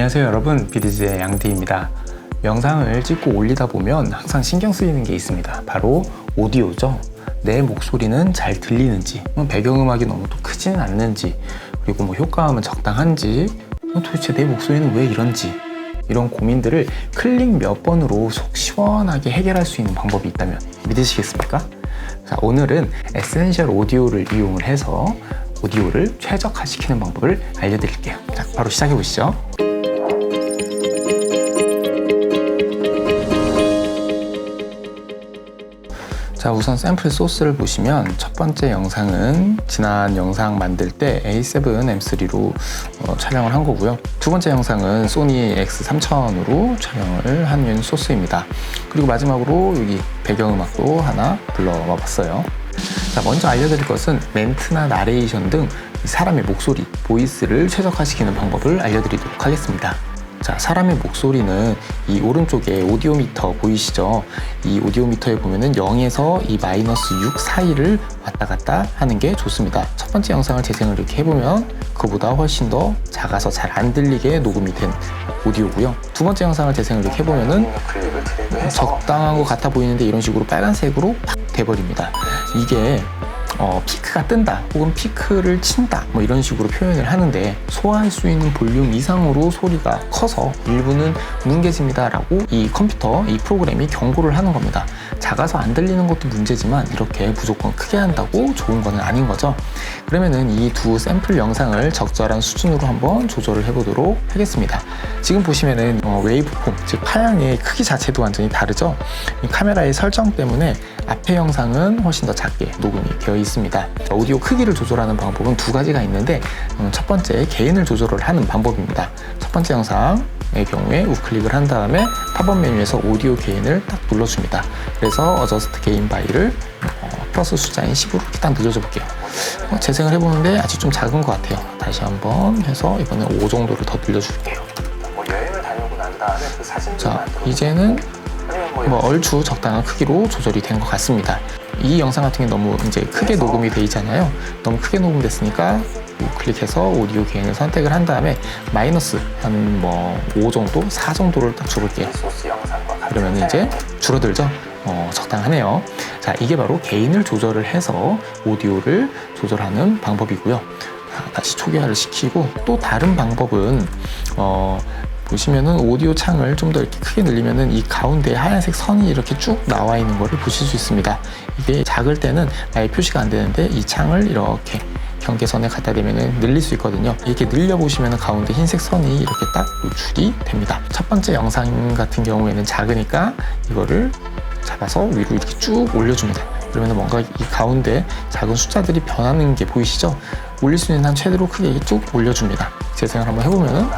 안녕하세요 여러분, 비디즈의 양디입니다. 영상을 찍고 올리다 보면 항상 신경 쓰이는 게 있습니다. 바로 오디오죠. 내 목소리는 잘 들리는지, 배경음악이 너무 또 크지는 않는지, 그리고 효과음은 적당한지, 도대체 내 목소리는 왜 이런지, 이런 고민들을 클릭 몇 번으로 속 시원하게 해결할 수 있는 방법이 있다면 믿으시겠습니까? 자, 오늘은 에센셜 오디오를 이용을 해서 오디오를 최적화시키는 방법을 알려드릴게요. 자, 바로 시작해 보시죠. 자, 우선 샘플 소스를 보시면 첫 번째 영상은 지난 영상 만들 때 A7 M3로 촬영을 한 거고요. 두 번째 영상은 소니 X3000으로 촬영을 한 소스입니다. 그리고 마지막으로 여기 배경음악도 하나 불러와 봤어요. 자, 먼저 알려드릴 것은 멘트나 나레이션 등 사람의 목소리, 보이스를 최적화시키는 방법을 알려드리도록 하겠습니다. 자, 사람의 목소리는 이 오른쪽에 오디오 미터 보이시죠? 이 오디오 미터에 보면은 0에서 이 -6 사이를 왔다 갔다 하는 게 좋습니다. 첫 번째 영상을 재생을 이렇게 해보면 그보다 훨씬 더 작아서 잘 안 들리게 녹음이 된 오디오고요. 두 번째 영상을 재생을 이렇게 해보면은 적당한 것 같아 보이는데 이런 식으로 빨간색으로 팍 돼버립니다. 이게 피크가 뜬다 혹은 피크를 친다 이런 식으로 표현을 하는데, 소화할 수 있는 볼륨 이상으로 소리가 커서 일부는 뭉개집니다 라고 이 컴퓨터, 이 프로그램이 경고를 하는 겁니다. 작아서 안 들리는 것도 문제지만 이렇게 무조건 크게 한다고 좋은 거는 아닌 거죠. 그러면은 이 두 샘플 영상을 적절한 수준으로 한번 조절을 해보도록 하겠습니다. 지금 보시면은 웨이브폼, 즉 파양의 크기 자체도 완전히 다르죠. 이 카메라의 설정 때문에 앞에 영상은 훨씬 더 작게 녹음이 되어 있습니다. 오디오 크기를 조절하는 방법은 두 가지가 있는데, 첫 번째 개인을 조절을 하는 방법입니다. 첫 번째 영상의 경우에 우클릭을 한 다음에 팝업 메뉴에서 오디오 개인을 딱 눌러줍니다. 그래서 어저스트 게인 바이를 플러스 숫자인 10으로 이렇게 딱 늘려줘 볼게요. 재생을 해보는데 아직 좀 작은 것 같아요. 다시 한번 해서 이번에 5 정도를 더 늘려줄게요. 여행을 다녀오고 난 다음에 그 사진을 자, 이제는 얼추 적당한 크기로 조절이 된 것 같습니다. 이 영상 같은 게 너무 이제 크게 녹음이 돼 있잖아요. 너무 크게 녹음됐으니까 클릭해서 오디오 개인을 선택을 한 다음에 마이너스 한 5 정도, 4 정도를 딱 줘볼게요. 그러면 이제 줄어들죠? 적당하네요. 자, 이게 바로 개인을 조절을 해서 오디오를 조절하는 방법이고요. 다시 초기화를 시키고, 또 다른 방법은 보시면은 오디오 창을 좀 더 이렇게 크게 늘리면은 이 가운데 하얀색 선이 이렇게 쭉 나와 있는 거를 보실 수 있습니다. 이게 작을 때는 아예 표시가 안 되는데 이 창을 이렇게 경계선에 갖다 대면은 늘릴 수 있거든요. 이렇게 늘려보시면은 가운데 흰색 선이 이렇게 딱 노출이 됩니다. 첫 번째 영상 같은 경우에는 작으니까 이거를 잡아서 위로 이렇게 쭉 올려줍니다. 그러면 뭔가 이 가운데 작은 숫자들이 변하는 게 보이시죠? 올릴 수 있는 한 최대로 크게 쭉 올려줍니다. 재생을 한번 해보면은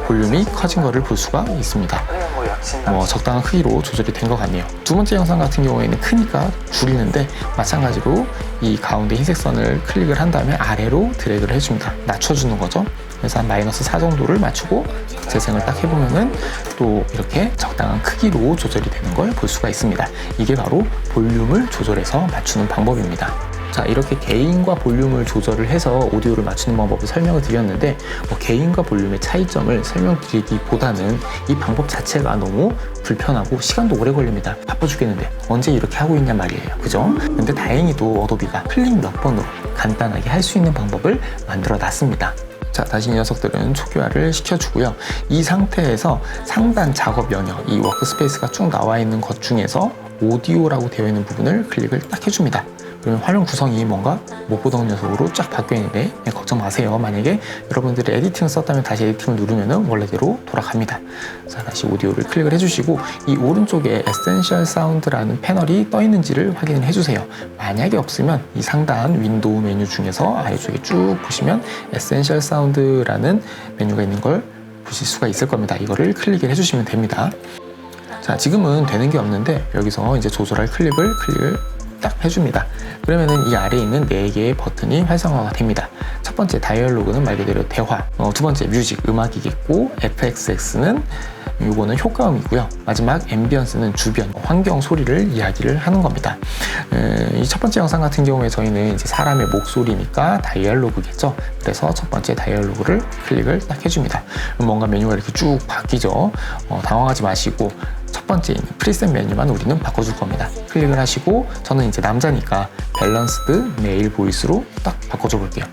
볼륨이 커진 거를 볼 수가 있습니다. 적당한 크기로 조절이 된 것 같네요. 두 번째 영상 같은 경우에는 크니까 줄이는데, 마찬가지로 이 가운데 흰색 선을 클릭을 한 다음에 아래로 드래그를 해줍니다. 낮춰주는 거죠. 그래서 한 -4 정도를 맞추고 재생을 딱 해보면은 또 이렇게 적당한 크기로 조절이 되는 걸 볼 수가 있습니다. 이게 바로 볼륨을 조절해서 맞추는 방법입니다. 자, 이렇게 개인과 볼륨을 조절을 해서 오디오를 맞추는 방법을 설명을 드렸는데, 개인과 볼륨의 차이점을 설명드리기보다는 이 방법 자체가 너무 불편하고 시간도 오래 걸립니다. 바빠 죽겠는데 언제 이렇게 하고 있냐 말이에요. 그죠? 근데 다행히도 어도비가 클릭 몇 번으로 간단하게 할 수 있는 방법을 만들어 놨습니다. 자, 다시 이 녀석들은 초기화를 시켜주고요. 이 상태에서 상단 작업 영역, 이 워크스페이스가 쭉 나와 있는 것 중에서 오디오라고 되어 있는 부분을 클릭을 딱 해줍니다. 그러면 화면 구성이 뭔가 못 보던 녀석으로 쫙 바뀌어 있는데 걱정 마세요. 만약에 여러분들이 에디팅을 썼다면 다시 에디팅을 누르면 원래대로 돌아갑니다. 자, 다시 오디오를 클릭을 해주시고 이 오른쪽에 에센셜 사운드라는 패널이 떠 있는지를 확인을 해주세요. 만약에 없으면 이 상단 윈도우 메뉴 중에서 아래쪽에 쭉 보시면 에센셜 사운드라는 메뉴가 있는 걸 보실 수가 있을 겁니다. 이거를 클릭을 해주시면 됩니다. 자, 지금은 되는 게 없는데 여기서 이제 조절할 클립을 클릭을 딱 해줍니다. 그러면은 이 아래에 있는 4개의 버튼이 활성화가 됩니다. 첫 번째 다이얼로그는 말 그대로 대화, 두 번째 뮤직, 음악이겠고, FXX는 요거는 효과음이고요. 마지막 앰비언스는 주변, 환경 소리를 이야기를 하는 겁니다. 이 첫 번째 영상 같은 경우에 저희는 이제 사람의 목소리니까 다이얼로그겠죠. 그래서 첫 번째 다이얼로그를 클릭을 딱 해줍니다. 뭔가 메뉴가 이렇게 쭉 바뀌죠. 당황하지 마시고 첫 번째 있는 프리셋 메뉴만 우리는 바꿔줄 겁니다. 클릭을 하시고 저는 이제 남자니까 밸런스드 메일 보이스로 딱 바꿔줘 볼게요.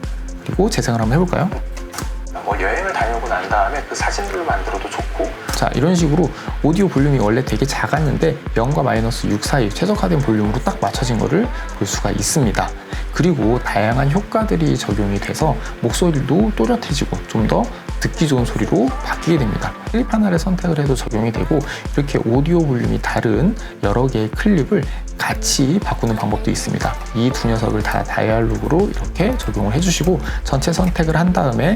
그리고 재생을 한번 해볼까요? 뭐 여행을 다녀오고 난 다음에 그 사진들을 만들어도 좋고. 자, 이런 식으로 오디오 볼륨이 원래 되게 작았는데 0과 마이너스 6 사이 최적화된 볼륨으로 딱 맞춰진 거를 볼 수가 있습니다. 그리고 다양한 효과들이 적용이 돼서 목소리도 또렷해지고 좀 더 듣기 좋은 소리로 바뀌게 됩니다. 클립 하나를 선택을 해도 적용이 되고 이렇게 오디오 볼륨이 다른 여러 개의 클립을 같이 바꾸는 방법도 있습니다. 이 두 녀석을 다 다이얼로그로 이렇게 적용을 해주시고 전체 선택을 한 다음에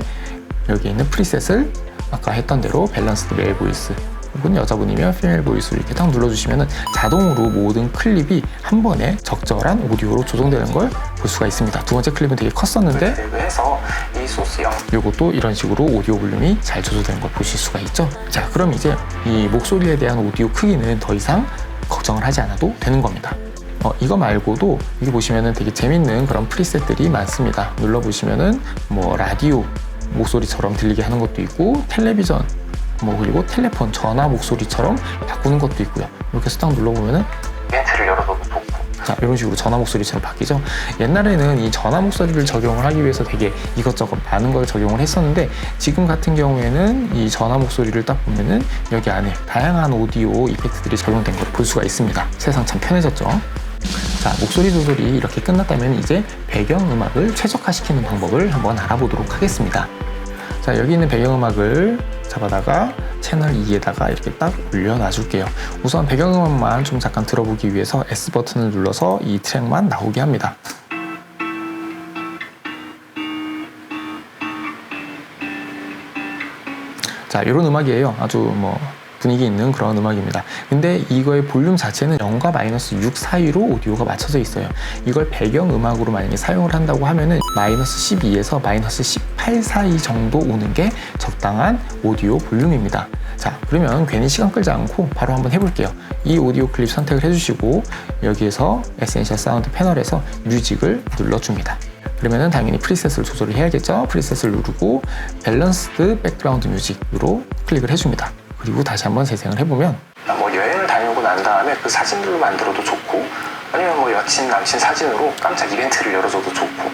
여기 있는 프리셋을 아까 했던 대로 밸런스드 메일 보이스 혹은 여자분이면 피메일 보이스를 이렇게 딱 눌러주시면 자동으로 모든 클립이 한 번에 적절한 오디오로 조정되는 걸 볼 수가 있습니다. 두 번째 클립은 되게 컸었는데 해서 이 소스형 요것도 이런 식으로 오디오 볼륨이 잘 조절되는 걸 보실 수가 있죠. 자, 그럼 이제 이 목소리에 대한 오디오 크기는 더 이상 걱정을 하지 않아도 되는 겁니다. 이거 말고도 여기 보시면은 되게 재밌는 그런 프리셋들이 많습니다. 눌러보시면은 뭐 라디오 목소리처럼 들리게 하는 것도 있고 텔레비전 그리고 텔레폰 전화 목소리처럼 바꾸는 것도 있고요. 이렇게 해서 딱 눌러보면은 이벤트를 열어둬도 좋고. 자, 이런 식으로 전화 목소리처럼 바뀌죠. 옛날에는 이 전화 목소리를 적용을 하기 위해서 되게 이것저것 많은 걸 적용을 했었는데 지금 같은 경우에는 이 전화 목소리를 딱 보면은 여기 안에 다양한 오디오 이펙트들이 적용된 걸 볼 수가 있습니다. 세상 참 편해졌죠. 자, 목소리 조절이 이렇게 끝났다면 이제 배경음악을 최적화시키는 방법을 한번 알아보도록 하겠습니다. 자, 여기 있는 배경음악을 잡아다가 채널 2에다가 이렇게 딱 올려놔 줄게요. 우선 배경음악만 좀 잠깐 들어보기 위해서 S 버튼을 눌러서 이 트랙만 나오게 합니다. 자, 이런 음악이에요. 아주 분위기 있는 그런 음악입니다. 근데 이거의 볼륨 자체는 0과 마이너스 6 사이로 오디오가 맞춰져 있어요. 이걸 배경음악으로 만약에 사용을 한다고 하면은 마이너스 12에서 마이너스 18 사이 정도 오는 게 적당한 오디오 볼륨입니다. 자, 그러면 괜히 시간 끌지 않고 바로 한번 해볼게요. 이 오디오 클립 선택을 해주시고 여기에서 에센셜 사운드 패널에서 뮤직을 눌러줍니다. 그러면은 당연히 프리셋을 조절을 해야겠죠. 프리셋을 누르고 밸런스드 백그라운드 뮤직으로 클릭을 해줍니다. 그리고 다시 한번 재생을 해보면 뭐 여행을 다녀오고 난 다음에 그 사진들을 만들어도 좋고 아니면 뭐 여친 남친 사진으로 깜짝 이벤트를 열어줘도 좋고.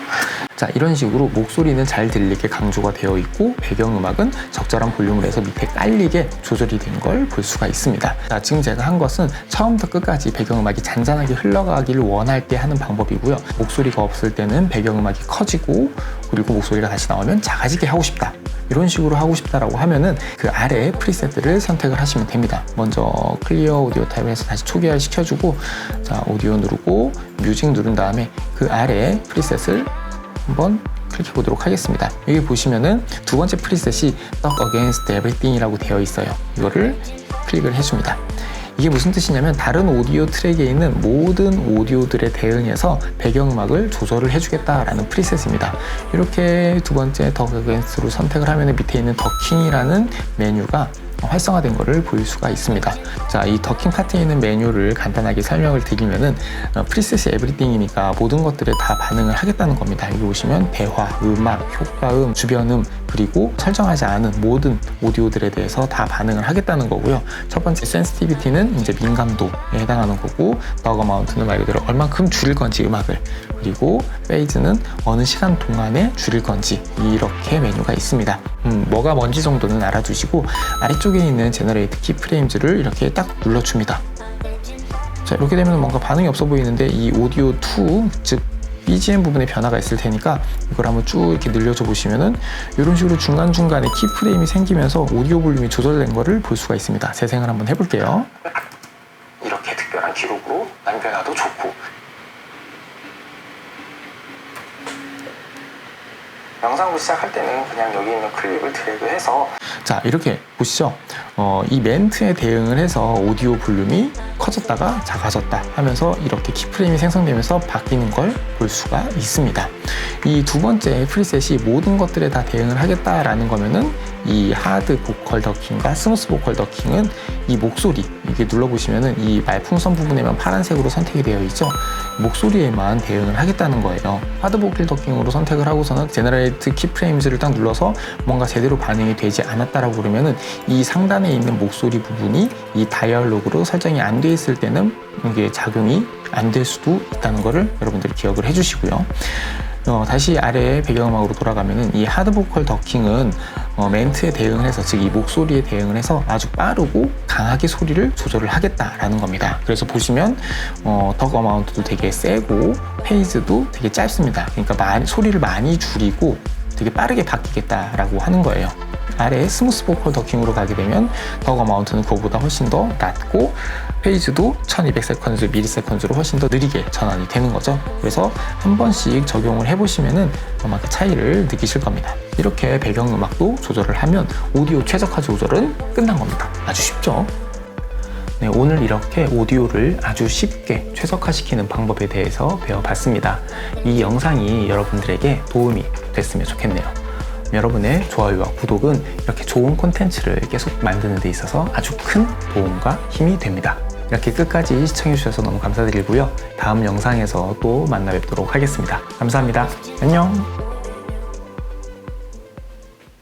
자, 이런 식으로 목소리는 잘 들리게 강조가 되어 있고 배경음악은 적절한 볼륨을 해서 밑에 깔리게 조절이 된 걸 볼 수가 있습니다. 자, 지금 제가 한 것은 처음부터 끝까지 배경음악이 잔잔하게 흘러가기를 원할 때 하는 방법이고요. 목소리가 없을 때는 배경음악이 커지고 그리고 목소리가 다시 나오면 작아지게 하고 싶다. 이런 식으로 하고 싶다라고 하면은 그 아래 프리셋들을 선택을 하시면 됩니다. 먼저 클리어 오디오 타입에서 다시 초기화 시켜주고 자, 오디오 누르고 뮤직 누른 다음에 그 아래 프리셋을 한번 클릭해 보도록 하겠습니다. 여기 보시면은 두 번째 프리셋이 Talk Against Everything 이라고 되어 있어요. 이거를 클릭을 해줍니다. 이게 무슨 뜻이냐면 다른 오디오 트랙에 있는 모든 오디오들에 대응해서 배경음악을 조절을 해주겠다라는 프리셋입니다. 이렇게 두 번째 Talk Against로 선택을 하면 밑에 있는 더킹이라는 메뉴가 활성화된 것을 볼 수가 있습니다. 자, 이 더킹 파트에 있는 메뉴를 간단하게 설명을 드리면은 프리셋이 에브리띵이니까 모든 것들에 다 반응을 하겠다는 겁니다. 여기 보시면 대화, 음악, 효과음, 주변음 그리고 설정하지 않은 모든 오디오들에 대해서 다 반응을 하겠다는 거고요. 첫 번째 센시티비티는 이제 민감도에 해당하는 거고 더그 마운트는 말 그대로 얼만큼 줄일 건지 음악을 그리고 페이즈는 어느 시간 동안에 줄일 건지 이렇게 메뉴가 있습니다. 뭐가 뭔지 정도는 알아두시고 아래쪽에 있는 제너레이트 키프레임즈를 이렇게 딱 눌러줍니다. 자, 이렇게 되면 뭔가 반응이 없어 보이는데 이 오디오 2, 즉 BGM 부분에 변화가 있을 테니까 이걸 한번 쭉 이렇게 늘려줘 보시면은 이런 식으로 중간중간에 키프레임이 생기면서 오디오 볼륨이 조절된 거를 볼 수가 있습니다. 재생을 한번 해볼게요. 이렇게 특별한 기록으로 남겨놔도 좋고. 영상으로 시작할 때는 그냥 여기 있는 클립을 드래그해서 자, 이렇게 보시죠. 이 멘트에 대응을 해서 오디오 볼륨이 커졌다가 작아졌다 하면서 이렇게 키프레임이 생성되면서 바뀌는 걸 볼 수가 있습니다. 이 두 번째 프리셋이 모든 것들에 다 대응을 하겠다라는 거면은 이 하드 보컬 더킹과 스무스 보컬 더킹은 이 목소리, 이게 눌러보시면은 이 말풍선 부분에만 파란색으로 선택이 되어 있죠. 목소리에만 대응을 하겠다는 거예요. 하드 보컬 더킹으로 선택을 하고서는 제너레이트 키프레임즈를 딱 눌러서 뭔가 제대로 반응이 되지 않았다라고 그러면은 이 상단에 있는 목소리 부분이 이 다이얼로그로 설정이 안 돼 있을 때는 이게 작용이 안 될 수도 있다는 거를 여러분들이 기억을 해주시고요. 다시 아래에 배경음악으로 돌아가면은 이 하드 보컬 더킹은 멘트에 대응을 해서, 즉 이 목소리에 대응을 해서 아주 빠르고 강하게 소리를 조절을 하겠다라는 겁니다. 그래서 보시면 덕 어마운트도 되게 세고 페이즈도 되게 짧습니다. 그러니까 소리를 많이 줄이고 되게 빠르게 바뀌겠다라고 하는 거예요. 아래에 스무스 보컬 더킹으로 가게 되면 덕 어마운트는 그거보다 훨씬 더 낮고 페이즈도 1200세컨즈, 미리세컨즈로 훨씬 더 느리게 전환이 되는 거죠. 그래서 한 번씩 적용을 해보시면은 아마 그 차이를 느끼실 겁니다. 이렇게 배경음악도 조절을 하면 오디오 최적화 조절은 끝난 겁니다. 아주 쉽죠? 네, 오늘 이렇게 오디오를 아주 쉽게 최적화시키는 방법에 대해서 배워봤습니다. 이 영상이 여러분들에게 도움이 됐으면 좋겠네요. 여러분의 좋아요와 구독은 이렇게 좋은 콘텐츠를 계속 만드는 데 있어서 아주 큰 도움과 힘이 됩니다. 이렇게 끝까지 시청해주셔서 너무 감사드리고요. 다음 영상에서 또 만나 뵙도록 하겠습니다. 감사합니다. 안녕!